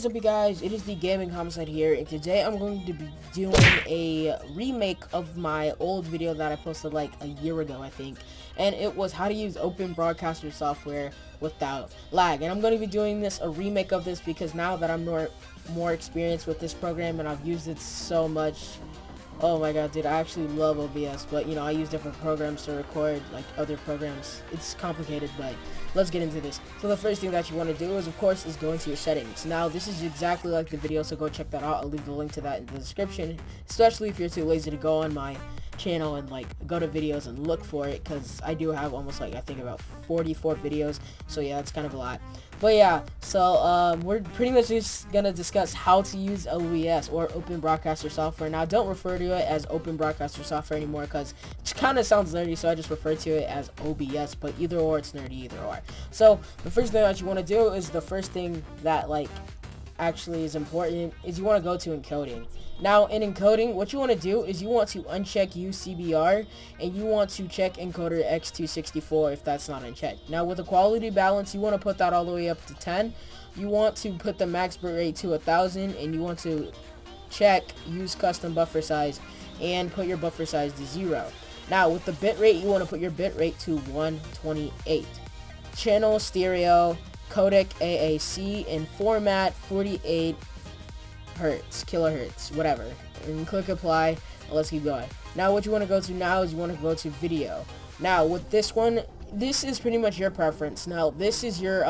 up, you guys? It is the Gaming Homicide here, and today I'm going to be doing a remake of my old video that I posted like a year ago, I think. And it was how to use open broadcaster software without lag. And I'm going to be doing a remake of this because now that I'm more experienced with this program and I've used it so much. Oh my god, dude, I actually love OBS, but I use different programs to record, like other programs. It's complicated, but let's get into this. So the first thing that you want to do is, of course, go into your settings. Now, this is exactly like the video, so go check that out. I'll leave the link to that in the description, especially if you're too lazy to go on my channel and go to videos and look for it, because I do have almost I think about 44 videos, so yeah, it's kind of a lot. But yeah, so we're pretty much just gonna discuss how to use OBS, or open broadcaster software. Now, don't refer to it as open broadcaster software anymore because it kind of sounds nerdy, so I just refer to it as OBS, but either or, it's nerdy either or. So the first thing that you want to do is the first thing that actually is important is you want to go to encoding. Now, in encoding, what you want to do is you want to uncheck UCBR and you want to check encoder X264 if that's not unchecked. Now, with the quality balance, you want to put that all the way up to 10. You want to put the max bitrate to 1000, and you want to check use custom buffer size and put your buffer size to 0. Now, with the bitrate, you want to put your bitrate to 128. Channel stereo, codec AAC, and format 48 kilohertz, whatever, and click apply, and let's keep going. Now, what you want to go to now is you want to go to video. Now, with this one, this is pretty much your preference. Now, this is your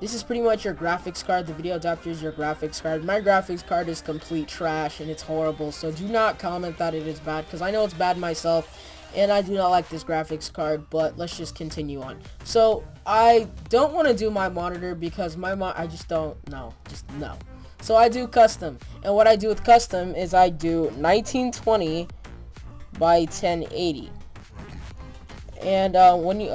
this is pretty much your graphics card. The video adapter is your graphics card. My graphics card is complete trash and it's horrible, so do not comment that it is bad, because I know it's bad myself and I do not like this graphics card. But let's just continue on. So I don't want to do my monitor because I just don't know, just no. So I do custom, and what I do with custom is I do 1920 by 1080. And when you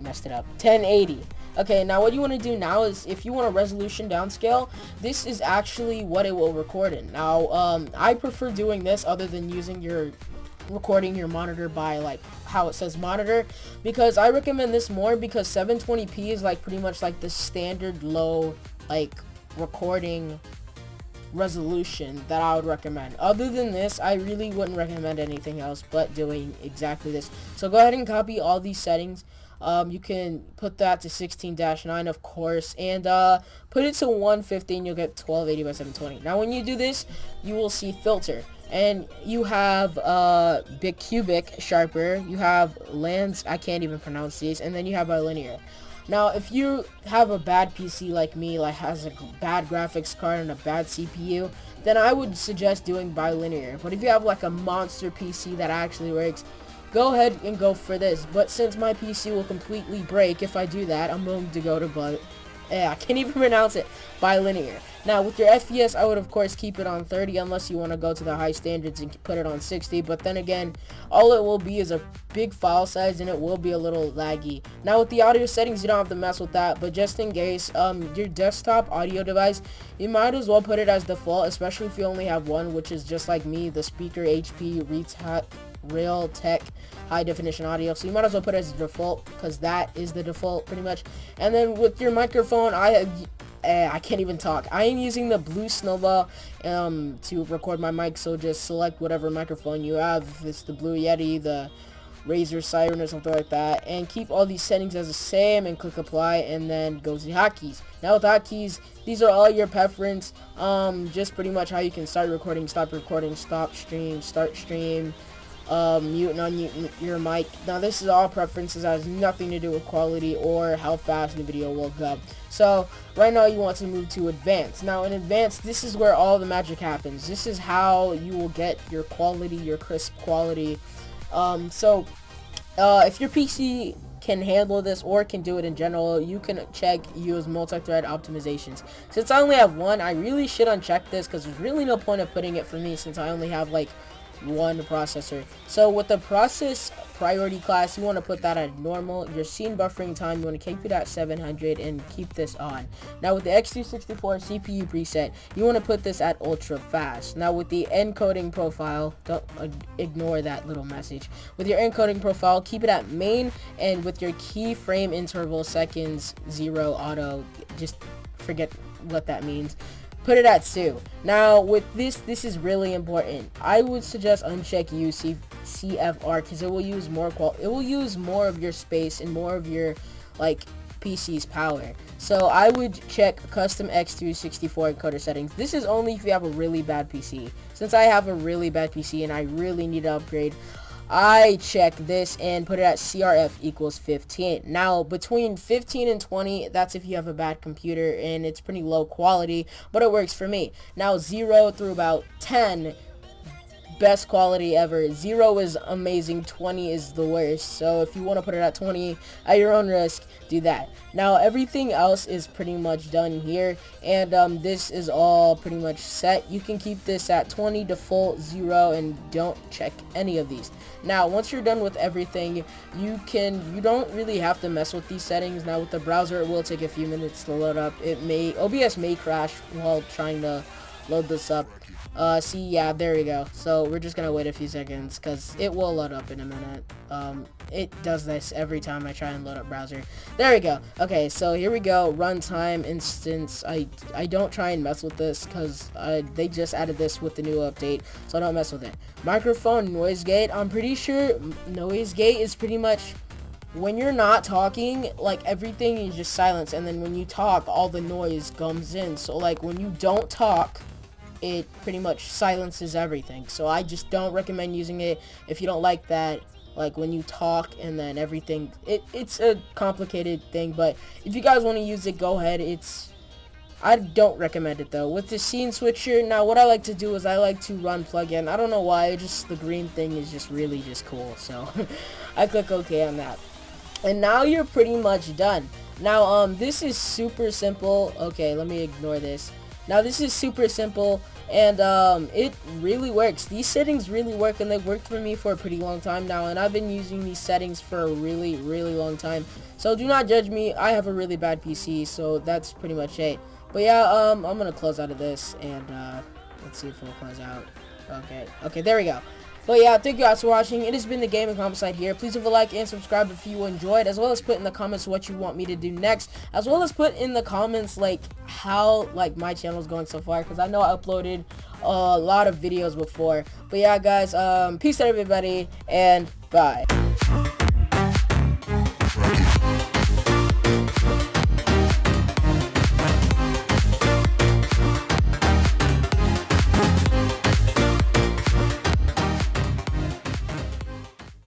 messed it up, 1080. Okay, now what you want to do now is, if you want a resolution downscale, this is actually what it will record in. Now, I prefer doing this other than recording your monitor by how it says monitor, because I recommend this more, because 720p is pretty much the standard low recording resolution that I would recommend. Other than this, I really wouldn't recommend anything else but doing exactly this. So go ahead and copy all these settings. You can put that to 16-9, of course, and put it to 150, and you'll get 1280 by 720. Now, when you do this, you will see filter, and you have big cubic sharper, you have lens, I can't even pronounce these, and then you have bilinear. Now, if you have a bad PC like me, has a bad graphics card and a bad CPU, then I would suggest doing bilinear. But if you have a monster PC that actually works, go ahead and go for this. But since my PC will completely break if I do that, I'm going to go to I can't even pronounce it, bilinear. Now, with your FPS, I would of course keep it on 30 unless you want to go to the high standards and put it on 60. But then again, all it will be is a big file size, and it will be a little laggy. Now, with the audio settings, you don't have to mess with that, but just in case, your desktop audio device, you might as well put it as default, especially if you only have one, which is just like me, the speaker HP Realtek high definition audio. So you might as well put it as default, because that is the default pretty much. And then with your microphone, I can't even talk. I am using the Blue Snowball to record my mic, so just select whatever microphone you have. If it's the Blue Yeti, the Razer Siren, or something like that, and keep all these settings as the same, and click apply, and then go to the hotkeys. Now, with hotkeys, these are all your preference, just pretty much how you can start recording, stop recording, stop stream, start stream, mute and unmute your mic. Now, this is all preferences, that has nothing to do with quality or how fast the video will go. So right now you want to move to advanced. Now, in advanced, this is where all the magic happens. This is how you will get your quality, your crisp quality. If your PC can handle this or can do it in general, you can use multi-thread optimizations. Since I only have one, I really should uncheck this, because there's really no point of putting it for me since I only have one processor. So with the process priority class, you want to put that at normal. Your scene buffering time, you want to keep it at 700 and keep this on. Now, with the X264 CPU preset, you want to put this at ultra fast. Now, with the encoding profile, don't ignore that little message. With your encoding profile, keep it at main, and with your keyframe interval seconds 0 auto, just forget what that means. Put it at 2. Now with this is really important. I would suggest uncheck CFR because it will use more of your space and more of your like PC's power. So I would check custom X2 64 encoder settings. This is only if you have a really bad PC. Since I have a really bad PC and I really need to upgrade, I check this and put it at CRF equals 15. Now, between 15 and 20, that's if you have a bad computer and it's pretty low quality, but it works for me. Now, 0 through about 10, best quality ever. 0 is amazing, 20 is the worst. So if you want to put it at 20 at your own risk, do that. Now everything else is pretty much done here, and this is all pretty much set. You can keep this at 20, default, 0, and don't check any of these. Now once you're done with everything, you don't really have to mess with these settings. Now with the browser, it will take a few minutes to load up. OBS may crash while trying to load this up. See, yeah, there we go. So we're just gonna wait a few seconds because it will load up in a minute. It does this every time I try and load up browser. There we go. Okay, so here we go. Runtime instance. I don't try and mess with this because they just added this with the new update, so I don't mess with it. Microphone noise gate. I'm pretty sure noise gate is pretty much when you're not talking, like everything is just silence, and then when you talk, all the noise comes in. So like when you don't talk, it pretty much silences everything. So I just don't recommend using it if you don't like that, like when you talk and then everything. It's a complicated thing, but if you guys want to use it, go ahead. I don't recommend it though. With the scene switcher, now what I like to do is I like to run plugin. I don't know why, just the green thing is just really just cool. So I click OK on that. And now you're pretty much done. Now this is super simple. Okay, let me ignore this. Now this is super simple, and it really works. These settings really work, and they've worked for me for a pretty long time now, and I've been using these settings for a really long time. So do not judge me. I have a really bad PC, so that's pretty much it. But yeah, I'm gonna close out of this, and let's see if it'll close out. Okay, there we go. But yeah, thank you guys for watching. It has been the Gaming Homicide here. Please leave a like and subscribe if you enjoyed, as well as put in the comments what you want me to do next, as well as put in the comments like how like my channel is going so far, because I know I uploaded a lot of videos before. But yeah guys, peace out everybody, and bye.